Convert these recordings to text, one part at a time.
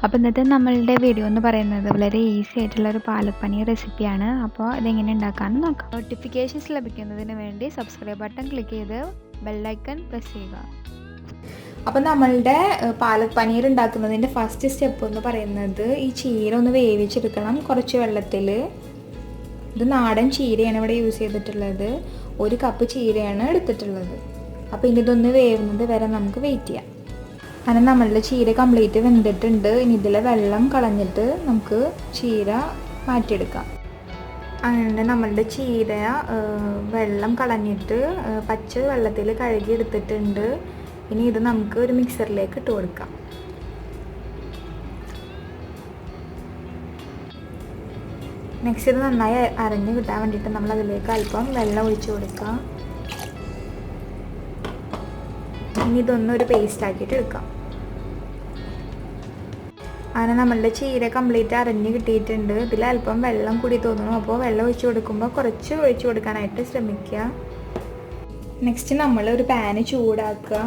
അപ്പോൾ ഇന്നത്തെ നമ്മളുടെ വീഡിയോ എന്ന് പറയുന്നത് വളരെ ഈസി ആയിട്ടുള്ളൊരു പാലക് പനീർ റെസിപ്പിയാണ്. അപ്പോൾ ഇതെങ്ങനെ ഉണ്ടാക്കാമെന്ന് നോക്കാം. നോട്ടിഫിക്കേഷൻസ് ലഭിക്കുന്നതിന് വേണ്ടി സബ്സ്ക്രൈബ് ബട്ടൺ ക്ലിക്ക് ചെയ്ത് ബെല്ലൈക്കൺ പ്രസ് ചെയ്യുക. അപ്പോൾ നമ്മളുടെ പാലക് പനീർ ഉണ്ടാക്കുന്നതിൻ്റെ ഫസ്റ്റ് സ്റ്റെപ്പ് എന്ന് പറയുന്നത് ഈ ചീര ഒന്ന് വേവിച്ചെടുക്കണം കുറച്ച് വെള്ളത്തിൽ. ഇത് നാടൻ ചീരയാണ് ഇവിടെ യൂസ് ചെയ്തിട്ടുള്ളത്. 1 കപ്പ് ചീരയാണ് എടുത്തിട്ടുള്ളത്. അപ്പോൾ ഇനി ഇതൊന്ന് വേവുന്നത് വരെ നമുക്ക് വെയിറ്റ് ചെയ്യാം. അങ്ങനെ നമ്മളുടെ ചീര കംപ്ലീറ്റ് വെന്തിട്ടുണ്ട്. ഇനി ഇതിലെ വെള്ളം കളഞ്ഞിട്ട് നമുക്ക് ചീര മാറ്റിയെടുക്കാം. അങ്ങനെ നമ്മളുടെ ചീര വെള്ളം കളഞ്ഞിട്ട് പച്ച വെള്ളത്തിൽ കഴുകി എടുത്തിട്ടുണ്ട്. ഇനി ഇത് നമുക്ക് ഒരു മിക്സറിലേക്ക് ഇട്ട് കൊടുക്കാം. നെക്സ്റ്റ് ഇത് നന്നായി അരഞ്ഞ് കിട്ടാൻ വേണ്ടിയിട്ട് നമ്മൾ അതിലേക്ക് അല്പം വെള്ളം ഒഴിച്ച് കൊടുക്കാം. ഇനി ഇതൊന്നൊരു പേസ്റ്റ് ആക്കിയിട്ട് എടുക്കാം. അങ്ങനെ നമ്മളുടെ ചീര കംപ്ലീറ്റ് അരഞ്ഞ് കിട്ടിയിട്ടുണ്ട്. ഇതിൽ അല്പം വെള്ളം കൂടി തോന്നുന്നു. അപ്പോൾ വെള്ളം ഒഴിച്ച് കൊടുക്കുമ്പോൾ കുറച്ച് ഒഴിച്ച് കൊടുക്കാനായിട്ട് ശ്രമിക്കുക. നെക്സ്റ്റ് നമ്മൾ ഒരു പാന് ചൂടാക്കുക.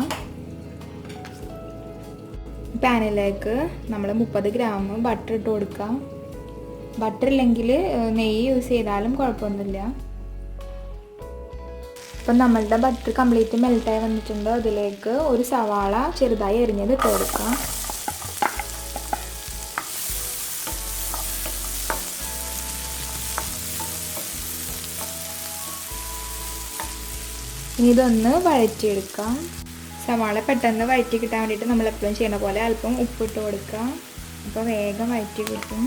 പാനിലേക്ക് നമ്മൾ 30 ഗ്രാം ബട്ടർ ഇട്ട് കൊടുക്കാം. ബട്ടർ ഇല്ലെങ്കിൽ നെയ്യ് യൂസ് ചെയ്താലും കുഴപ്പമൊന്നുമില്ല. അപ്പം നമ്മളുടെ ബട്ടർ കംപ്ലീറ്റ് മെൽറ്റായി വന്നിട്ടുണ്ട്. അതിലേക്ക് ഒരു സവാള ചെറുതായി എരിഞ്ഞത് ഇട്ട് കൊടുക്കാം. ഇനി ഇതൊന്ന് വഴറ്റിയെടുക്കാം. സവാള പെട്ടെന്ന് വഴറ്റി കിട്ടാൻ വേണ്ടിയിട്ട് നമ്മൾ എപ്പോഴും ചെയ്യുന്ന പോലെ അല്പം ഉപ്പിട്ട് കൊടുക്കാം. അപ്പോൾ വേഗം വഴറ്റി കിട്ടും.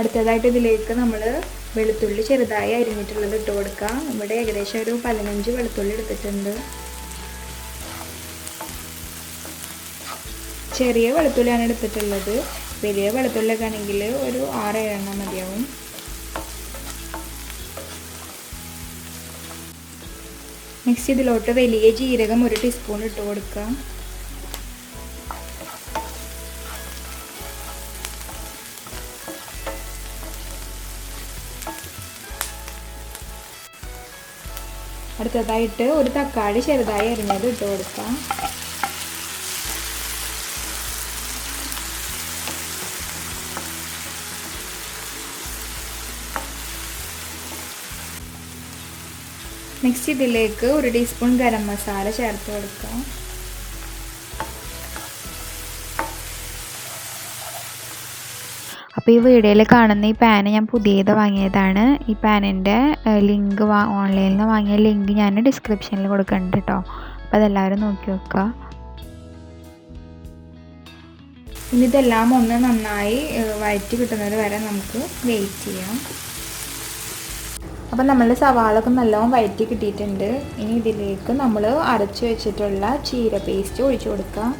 അടുത്തതായിട്ട് ഇതിലേക്ക് നമ്മൾ വെളുത്തുള്ളി ചെറുതായി അരിഞ്ഞിട്ടുള്ളത് ഇട്ട് കൊടുക്കാം. ഇവിടെ ഏകദേശം ഒരു 15 വെളുത്തുള്ളി എടുത്തിട്ടുണ്ട്. ചെറിയ വെളുത്തുള്ളിയാണ് എടുത്തിട്ടുള്ളത്. വലിയ വെളുത്തുള്ളിയൊക്കെ ആണെങ്കിൽ ഒരു 6-7 എണ്ണം മതിയാവും. നെക്സ്റ്റ് ഇതിലോട്ട് വലിയ ജീരകം 1 ടീസ്പൂൺ ഇട്ട് കൊടുക്കാം. അടുത്തതായിട്ട് ഒരു തക്കാളി ചെറുതായി അരിഞ്ഞത് ഇട്ട് കൊടുക്കാം. നെക്സ്റ്റ് ഇതിലേക്ക് 1 ടീസ്പൂൺ ഗരം മസാല ചേർത്ത് കൊടുക്കാം. അപ്പോൾ ഈ വീഡിയോയിൽ കാണുന്ന ഈ പാന് ഞാൻ പുതിയത് വാങ്ങിയതാണ്. ഈ പാനിൻ്റെ ലിങ്ക് ഓൺലൈനിൽ നിന്ന് വാങ്ങിയ ലിങ്ക് ഞാൻ ഡിസ്ക്രിപ്ഷനിൽ കൊടുക്കുന്നുണ്ട് കേട്ടോ. അപ്പോൾ അതെല്ലാവരും നോക്കി വെക്കുക. ഇനി ഇതെല്ലാം ഒന്ന് നന്നായി വഴറ്റി കിട്ടുന്നത് വരെ നമുക്ക് വെയിറ്റ് ചെയ്യാം. അപ്പം നമ്മളുടെ സവാളൊക്കെ നല്ലോണം വഴറ്റി കിട്ടിയിട്ടുണ്ട്. ഇനി ഇതിലേക്ക് നമ്മൾ അരച്ച് വെച്ചിട്ടുള്ള ചീര പേസ്റ്റ് ഒഴിച്ചു കൊടുക്കാം.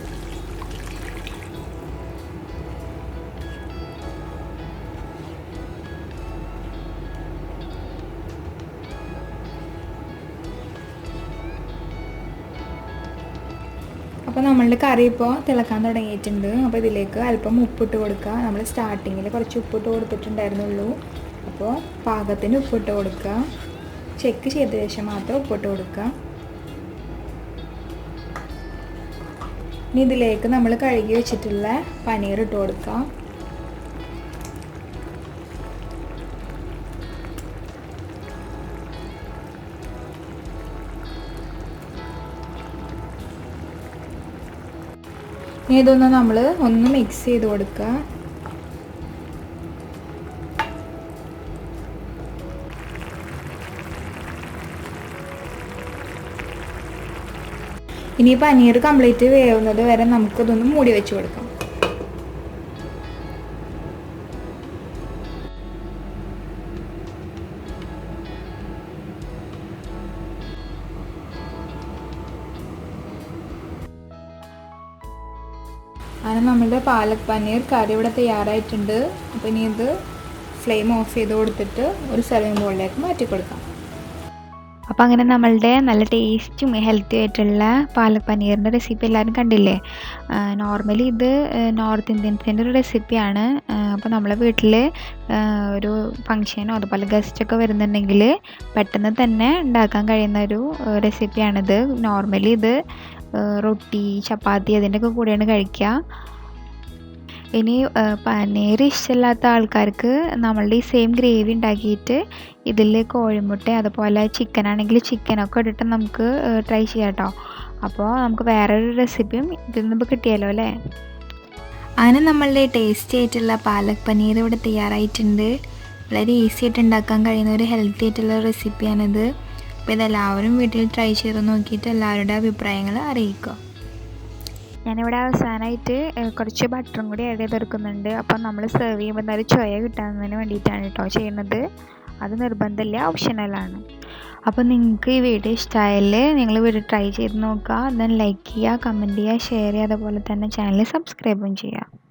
അപ്പോൾ നമ്മളുടെ കറി ഇപ്പോൾ തിളക്കാൻ തുടങ്ങിയിട്ടുണ്ട്. അപ്പോൾ ഇതിലേക്ക് അല്പം ഉപ്പിട്ട് കൊടുക്കുക. നമ്മൾ സ്റ്റാർട്ടിങ്ങിൽ കുറച്ച് ഉപ്പിട്ട് കൊടുത്തിട്ടുണ്ടായിരുന്നുള്ളൂ. അപ്പോൾ പാകത്തിന് ഉപ്പിട്ട് കൊടുക്കുക. ചെക്ക് ചെയ്ത ശേഷം മാത്രം ഉപ്പിട്ട് കൊടുക്കുക. ഇനി ഇതിലേക്ക് നമ്മൾ കഴുകി വെച്ചിട്ടുള്ള പനീർ ഇട്ട് കൊടുക്കുക. ഇനി ഇതൊന്ന് നമ്മൾ ഒന്ന് മിക്സ് ചെയ്ത് കൊടുക്കുക. ഇനി പനീർ കംപ്ലീറ്റ് വേവുന്നത് വരെ നമുക്കിതൊന്ന് മൂടി വെച്ച് കൊടുക്കാം. അങ്ങനെ നമ്മളുടെ പാലക് പനീർ കറി ഇവിടെ തയ്യാറായിട്ടുണ്ട്. അപ്പോൾ ഇനി ഇത് ഫ്ലെയിം ഓഫ് ചെയ്ത് കൊടുത്തിട്ട് ഒരു സെർവിങ് ബോളിലേക്ക് മാറ്റി കൊടുക്കാം. അപ്പോൾ അങ്ങനെ നമ്മളുടെ നല്ല ടേസ്റ്റും ഹെൽത്തി ആയിട്ടുള്ള പാലക് പനീറിൻ്റെ റെസിപ്പി എല്ലാവരും കണ്ടില്ലേ. നോർമലി ഇത് നോർത്ത് ഇന്ത്യൻസിൻ്റെ ഒരു റെസിപ്പിയാണ്. അപ്പോൾ നമ്മളെ വീട്ടിൽ ഒരു ഫങ്ഷനോ അതുപോലെ ഗസ്റ്റൊക്കെ വരുന്നുണ്ടെങ്കിൽ പെട്ടെന്ന് തന്നെ ഉണ്ടാക്കാൻ കഴിയുന്ന ഒരു റെസിപ്പിയാണിത്. നോർമലി ഇത് റൊട്ടി, ചപ്പാത്തി അതിൻ്റെയൊക്കെ കൂടെയാണ് കഴിക്കുക. ഇനി പനീർ ഇഷ്ടമില്ലാത്ത ആൾക്കാർക്ക് നമ്മളുടെ ഈ സെയിം ഗ്രേവി ഉണ്ടാക്കിയിട്ട് ഇതിൽ കോഴിമുട്ട അതുപോലെ ചിക്കൻ ആണെങ്കിൽ ചിക്കനൊക്കെ ഇട്ടിട്ട് നമുക്ക് ട്രൈ ചെയ്യാം കേട്ടോ. അപ്പോൾ നമുക്ക് വേറൊരു റെസിപ്പിയും ഇതിൽ നിന്ന് കിട്ടിയല്ലോ അല്ലേ. അങ്ങനെ നമ്മളുടെ ടേസ്റ്റി ആയിട്ടുള്ള പാലക് പനീർ ഇവിടെ തയ്യാറായിട്ടുണ്ട്. വളരെ ഈസി ആയിട്ട് ഉണ്ടാക്കാൻ കഴിയുന്ന ഒരു ഹെൽത്തി ആയിട്ടുള്ള റെസിപ്പിയാണിത്. അപ്പോൾ ഇതെല്ലാവരും വീട്ടിൽ ട്രൈ ചെയ്ത് നോക്കിയിട്ട് എല്ലാവരുടെ അഭിപ്രായങ്ങൾ അറിയിക്കുക. ഞാനിവിടെ അവസാനമായിട്ട് കുറച്ച് ബട്ടറും കൂടി ആഡ് ചെയ്തെടുക്കുന്നുണ്ട്. അപ്പം നമ്മൾ സെർവ് ചെയ്യുമ്പോൾ എന്തായാലും ചൊയ കിട്ടാവുന്നതിന് വേണ്ടിയിട്ടാണ് കേട്ടോ ചെയ്യുന്നത്. അത് നിർബന്ധമില്ല, ഓപ്ഷണലാണ്. അപ്പോൾ നിങ്ങൾക്ക് ഈ വീഡിയോ ഇഷ്ടമായാൽ നിങ്ങൾ വീഡിയോ ട്രൈ ചെയ്ത് നോക്കുക. ദെൻ ലൈക്ക് ചെയ്യുക, കമൻറ്റ് ചെയ്യുക, ഷെയർ ചെയ്യുക, അതുപോലെ തന്നെ ചാനൽ സബ്സ്ക്രൈബും ചെയ്യുക.